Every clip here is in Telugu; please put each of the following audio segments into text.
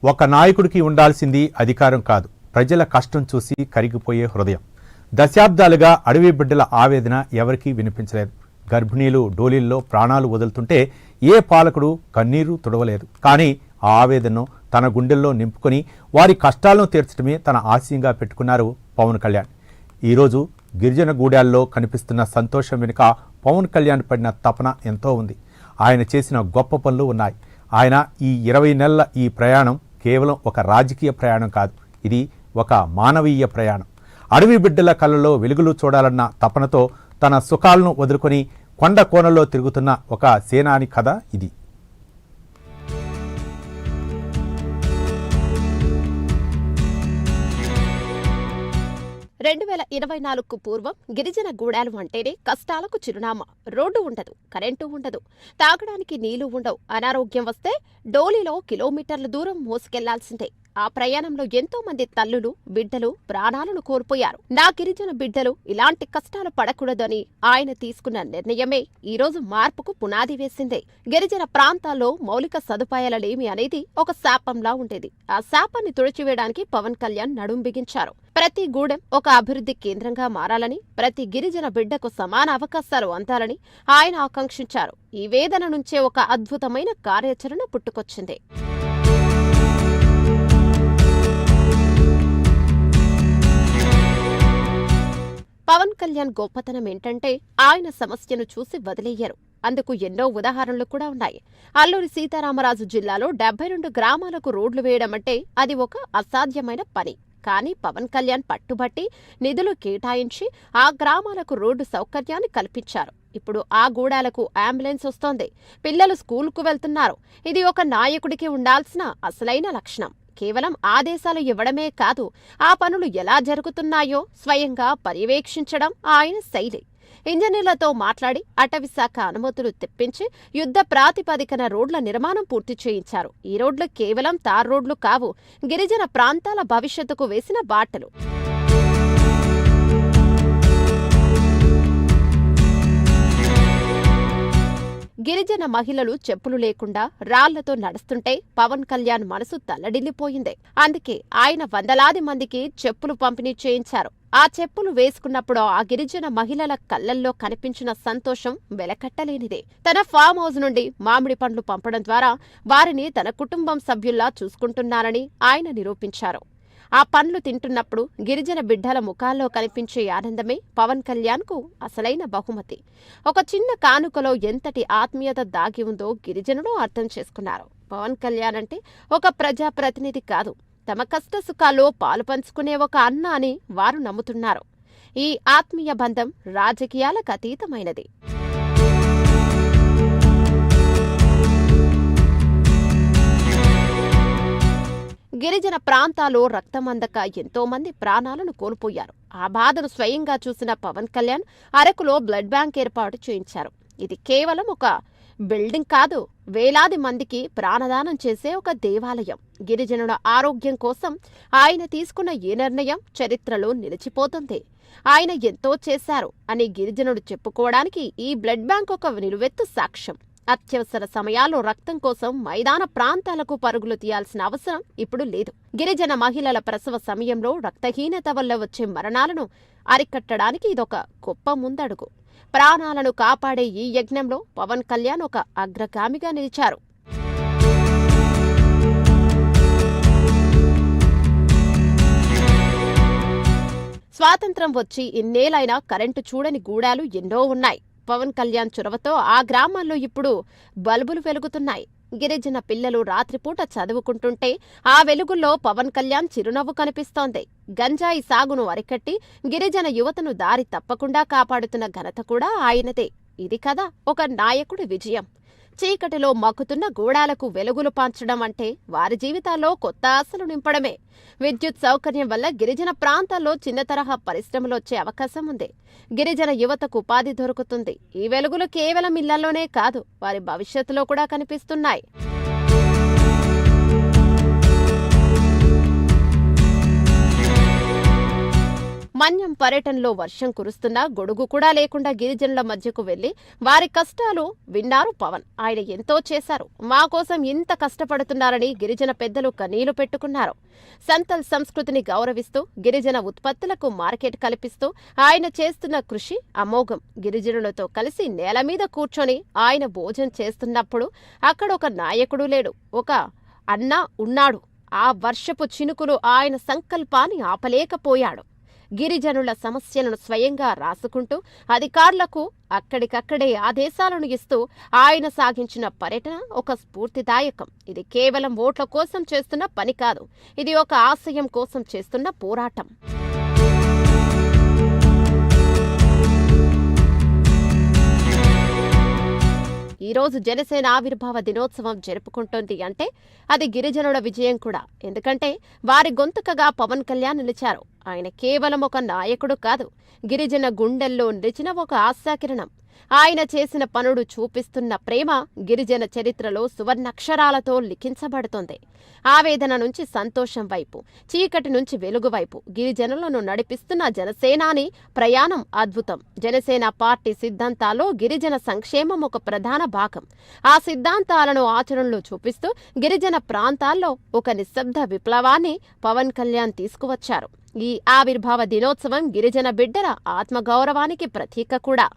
ఒక నాయకుడికి ఉండాల్సింది అధికారం కాదు, ప్రజల కష్టం చూసి కరిగిపోయే హృదయం. దశాబ్దాలుగా అడవి బిడ్డల ఆవేదన ఎవరికీ వినిపించలేదు. గర్భిణీలు డోలీల్లో ప్రాణాలు వదులుతుంటే ఏ పాలకుడు కన్నీరు తుడవలేదు. కానీ ఆ ఆవేదనను తన గుండెల్లో నింపుకొని వారి కష్టాలను తీర్చడమే తన ఆశయంగా పెట్టుకున్నారు పవన్ కళ్యాణ్. ఈరోజు గిరిజన గూడాల్లో కనిపిస్తున్న సంతోషం వెనుక పవన్ కళ్యాణ్ పడిన తపన ఎంతో ఉంది. ఆయన చేసిన గొప్ప పనులు ఉన్నాయి. ఆయన ఈ 20 నెలల ఈ ప్రయాణం కేవలం ఒక రాజకీయ ప్రయాణం కాదు, ఇది ఒక మానవీయ ప్రయాణం. అడవి బిడ్డల కళ్ళలో వెలుగులు చూడాలన్న తపనతో తన సుఖాలను వదులుకొని కొండ కోనలో తిరుగుతున్న ఒక సేనాని కథ ఇది. 2024కు పూర్వం గిరిజన గూడాలు అంటేనే కష్టాలకు చిరునామా. రోడ్డు ఉండదు, కరెంటు ఉండదు, తాగడానికి నీళ్లు ఉండవు. అనారోగ్యం వస్తే డోలీలో కిలోమీటర్ల దూరం మోసుకెళ్లాల్సిందే. ఆ ప్రయాణంలో ఎంతో మంది తల్లులు, బిడ్డలు ప్రాణాలను కోల్పోయారు. నా గిరిజన బిడ్డలు ఇలాంటి కష్టాలు పడకూడదని ఆయన తీసుకున్న నిర్ణయమే ఈ రోజు మార్పుకు పునాది వేసిందే. గిరిజన ప్రాంతాల్లో మౌలిక సదుపాయాలలేమి అనేది ఒక శాపంలా ఉండేది. ఆ శాపాన్ని తుడిచివేయడానికి పవన్ కళ్యాణ్ నడుం బిగించారు. ప్రతి గూడెం ఒక అభివృద్ధి కేంద్రంగా మారాలని, ప్రతి గిరిజన బిడ్డకు సమాన అవకాశాలు అందాలని ఆయన ఆకాంక్షించారు. ఈ వేదన నుంచే ఒక అద్భుతమైన కార్యాచరణ పుట్టుకొచ్చింది. పవన్ కళ్యాణ్ గొప్పతనం ఏంటంటే ఆయన సమస్యను చూసి వదిలేయ్యారు. అందుకు ఎన్నో ఉదాహరణలు కూడా ఉన్నాయి. అల్లూరి సీతారామరాజు జిల్లాలో 72 గ్రామాలకు రోడ్లు వేయడం అంటే అది ఒక అసాధ్యమైన పని. కానీ పవన్ కళ్యాణ్ పట్టుబట్టి నిధులు కేటాయించి ఆ గ్రామాలకు రోడ్డు సౌకర్యాన్ని కల్పించారు. ఇప్పుడు ఆ గూడాలకు అంబులెన్స్ వస్తోంది, పిల్లలు స్కూల్కు వెళ్తున్నారు. ఇది ఒక నాయకుడికి ఉండాల్సిన అసలైన లక్షణం. కేవలం ఆదేశాలు ఇవ్వడమే కాదు, ఆ పనులు ఎలా జరుగుతున్నాయో స్వయంగా పర్యవేక్షించడం ఆయన శైలి. ఇంజనీర్లతో మాట్లాడి అటవీశాఖ అనుమతులు తెప్పించి యుద్ధ ప్రాతిపదికన రోడ్ల నిర్మాణం పూర్తి చేయించారు. ఈ రోడ్లు కేవలం తార్ రోడ్లు కావు, గిరిజన ప్రాంతాల భవిష్యత్తుకు వేసిన బాటలు. గిరిజన మహిళలు చెప్పులు లేకుండా రాళ్లతో నడుస్తుంటే పవన్ కళ్యాణ్ మనసు తల్లడిల్లిపోయింది. అందుకే ఆయన వందలాది మందికి చెప్పులు పంపిణీ చేయించారు. ఆ చెప్పులు వేసుకున్నప్పుడు ఆ గిరిజన మహిళల కళ్లల్లో కనిపించిన సంతోషం వెలకట్టలేనిదే. తన ఫామ్ హౌస్ నుండి మామిడి పండ్లు పంపడం ద్వారా వారిని తన కుటుంబం సభ్యుల్లా చూసుకుంటున్నారని ఆయన నిరూపించారు. ఆ పండ్లు తింటున్నప్పుడు గిరిజన బిడ్డల ముఖాల్లో కనిపించే ఆనందమే పవన్ కళ్యాణ్కు అసలైన బహుమతి. ఒక చిన్న కానుకలో ఎంతటి ఆత్మీయత దాగి ఉందో గిరిజనులు అర్థం చేసుకున్నారు. పవన్ కళ్యాణ్ అంటే ఒక ప్రజాప్రతినిధి కాదు, తమ కష్ట సుఖాల్లో పాలు పంచుకునే ఒక అన్న అని వారు నమ్ముతున్నారు. ఈ ఆత్మీయ బంధం రాజకీయాలకు అతీతమైనది. గిరిజన ప్రాంతాల్లో రక్తమందక ఎంతో మంది ప్రాణాలను కోల్పోయారు. ఆ బాధను స్వయంగా చూసిన పవన్ కళ్యాణ్ అరకులో బ్లడ్ బ్యాంక్ ఏర్పాటు చేయించారు. ఇది కేవలం ఒక బిల్డింగ్ కాదు, వేలాది మందికి ప్రాణదానం చేసే ఒక దేవాలయం. గిరిజనుల ఆరోగ్యం కోసం ఆయన తీసుకున్న ఈ నిర్ణయం చరిత్రలో నిలిచిపోతుంది. ఆయన ఎంతో చేశారు అని గిరిజనుడు చెప్పుకోవడానికి ఈ బ్లడ్ బ్యాంక్ ఒక నిలువెత్తు సాక్ష్యం. అత్యవసర సమయాల్లో రక్తం కోసం మైదాన ప్రాంతాలకు పరుగులు తీయాల్సిన అవసరం ఇప్పుడు లేదు. గిరిజన మహిళల ప్రసవ సమయంలో రక్తహీనత వల్ల వచ్చే మరణాలను అరికట్టడానికి ఇదొక గొప్ప ముందడుగు. ప్రాణాలను కాపాడే ఈ యజ్ఞంలో పవన్ కళ్యాణ్ ఒక అగ్రగామిగా నిలిచారు. స్వాతంత్ర్యం వచ్చి ఇన్నేళ్లైనా కరెంటు చూడని గూడాలు ఎన్నో ఉన్నాయి. పవన్ కళ్యాణ్ చొరవతో ఆ గ్రామాల్లో ఇప్పుడు బల్బులు వెలుగుతున్నాయి. గిరిజన పిల్లలు రాత్రిపూట చదువుకుంటుంటే ఆ వెలుగుల్లో పవన్ కళ్యాణ్ చిరునవ్వు కనిపిస్తోంది. గంజాయి సాగును అరికట్టి గిరిజన యువతను దారి తప్పకుండా కాపాడుతున్న ఘనత కూడా ఆయనదే. ఇది కదా ఒక నాయకుడి విజయం. చీకటిలో మక్కుతున్న గూడాలకు వెలుగులు పంచడం అంటే వారి జీవితాల్లో కొత్త ఆశలు నింపడమే. విద్యుత్ సౌకర్యం వల్ల గిరిజన ప్రాంతాల్లో చిన్న తరహా పరిశ్రమలు వచ్చే అవకాశం ఉంది. గిరిజన యువతకు ఉపాధి దొరుకుతుంది. ఈ వెలుగులు కేవలం ఇళ్లలోనే కాదు, వారి భవిష్యత్తులో కూడా కనిపిస్తున్నాయి. మన్యం పర్యటనలో వర్షం కురుస్తున్నా గొడుగు కూడా లేకుండా గిరిజనుల మధ్యకు వెళ్లి వారి కష్టాలు విన్నారు పవన్. ఆయన ఎంతో చేశారు. మా కోసం ఇంత కష్టపడుతున్నారని గిరిజన పెద్దలు కన్నీళ్లు పెట్టుకున్నారు. సంతల్ సంస్కృతిని గౌరవిస్తూ గిరిజన ఉత్పత్తులకు మార్కెట్ కల్పిస్తూ ఆయన చేస్తున్న కృషి అమోఘం. గిరిజనులతో కలిసి నేల మీద కూర్చొని ఆయన భోజనం చేస్తున్నప్పుడు అక్కడ ఒక నాయకుడు లేడు, ఒక అన్న ఉన్నాడు. ఆ వర్షపు చినుకులు ఆయన సంకల్పాన్ని ఆపలేకపోయాడు. గిరిజనుల సమస్యలను స్వయంగా రాసుకుంటూ అధికారులకు అక్కడికక్కడే ఆదేశాలను ఇస్తూ ఆయన సాగించిన పర్యటన ఒక స్ఫూర్తిదాయకం. ఇది కేవలం ఓట్ల కోసం చేస్తున్న పని కాదు, ఇది ఒక ఆశయం కోసం చేస్తున్న పోరాటం. ఈ రోజు జనసేన ఆవిర్భావ దినోత్సవం జరుపుకుంటోంది అంటే అది గిరిజనుల విజయం కూడా. ఎందుకంటే వారి గొంతుకగా పవన్ కళ్యాణ్ నిలిచారు. ఆయన కేవలం ఒక నాయకుడు కాదు, గిరిజన గుండెల్లో నిలిచిన ఒక ఆశాకిరణం. ఆయన చేసిన పనులు చూపిస్తున్న ప్రేమ గిరిజన చరిత్రలో సువర్ణాక్షరాలతో లిఖించబడుతోంది. ఆవేదన నుంచి సంతోషం వైపు, చీకటి నుంచి వెలుగు వైపు గిరిజనులను నడిపిస్తున్న జనసేనాని ప్రయాణం అద్భుతం. జనసేన పార్టీ సిద్ధాంతాల్లో గిరిజన సంక్షేమం ఒక ప్రధాన భాగం. ఆ సిద్ధాంతాలను ఆచరణలో చూపిస్తూ గిరిజన ప్రాంతాల్లో ఒక నిశ్శబ్ద విప్లవాన్ని పవన్ కళ్యాణ్ తీసుకువచ్చారు. ఈ ఆవిర్భావ దినోత్సవం గిరిజన బిడ్డల ఆత్మగౌరవానికి ప్రతీక కూడా.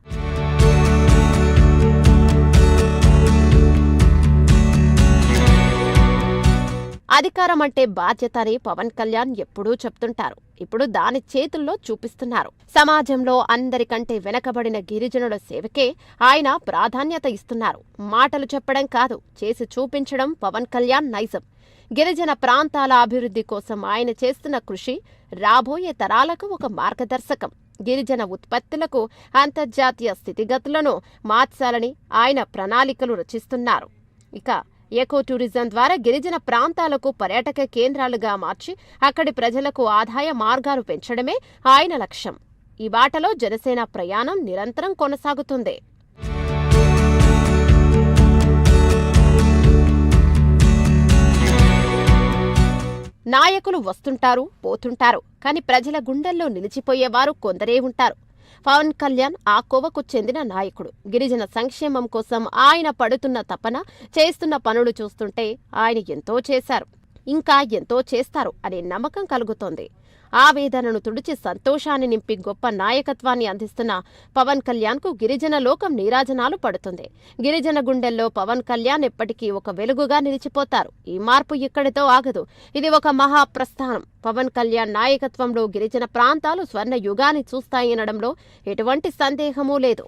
అధికారం అంటే బాధ్యత అని పవన్ కళ్యాణ్ ఎప్పుడూ చెప్తుంటారు. ఇప్పుడు దాని చేతుల్లో చూపిస్తున్నారు. సమాజంలో అందరికంటే వెనకబడిన గిరిజనుల సేవకే ఆయన ప్రాధాన్యత ఇస్తున్నారు. మాటలు చెప్పడం కాదు, చేసి చూపించడం పవన్ కళ్యాణ్ నైజం. గిరిజన ప్రాంతాల అభివృద్ధి కోసం ఆయన చేస్తున్న కృషి రాబోయే తరాలకు ఒక మార్గదర్శకం. గిరిజన ఉత్పత్తులకు అంతర్జాతీయ స్థితిగతులను మార్చాలని ఆయన ప్రణాళికలు రచిస్తున్నారు. ఇక ఎకో టూరిజం ద్వారా గిరిజన ప్రాంతాలకు పర్యాటక కేంద్రాలుగా మార్చి అక్కడి ప్రజలకు ఆదాయ మార్గాలు పెంచడమే ఆయన లక్ష్యం. ఈ బాటలో జనసేన ప్రయాణం నిరంతరం కొనసాగుతుంది. నాయకులు వస్తుంటారు, పోతుంటారు, కానీ ప్రజల గుండెల్లో నిలిచిపోయేవారు కొందరే ఉంటారు. పవన్ కళ్యాణ్ ఆ కోవకు చెందిన నాయకుడు. గిరిజన సంక్షేమం కోసం ఆయన పడుతున్న తపన, చేస్తున్న పనులు చూస్తుంటే ఆయన ఎంతో చేశారు, ఇంకా ఎంతో చేస్తారు అనే నమ్మకం కలుగుతోంది. ఆవేదనను తుడిచి సంతోషాన్ని నింపి గొప్ప నాయకత్వాన్ని అందిస్తున్న పవన్ కళ్యాణ్కు గిరిజన లోకం నీరాజనాలు పడుతుంది. గిరిజన గుండెల్లో పవన్ కళ్యాణ్ ఎప్పటికీ ఒక వెలుగుగా నిలిచిపోతారు. ఈ మార్పు ఇక్కడితో ఆగదు, ఇది ఒక మహాప్రస్థానం. పవన్ కళ్యాణ్ నాయకత్వంలో గిరిజన ప్రాంతాలు స్వర్ణ యుగాన్ని చూస్తాయనడంలో ఎటువంటి సందేహమూ లేదు.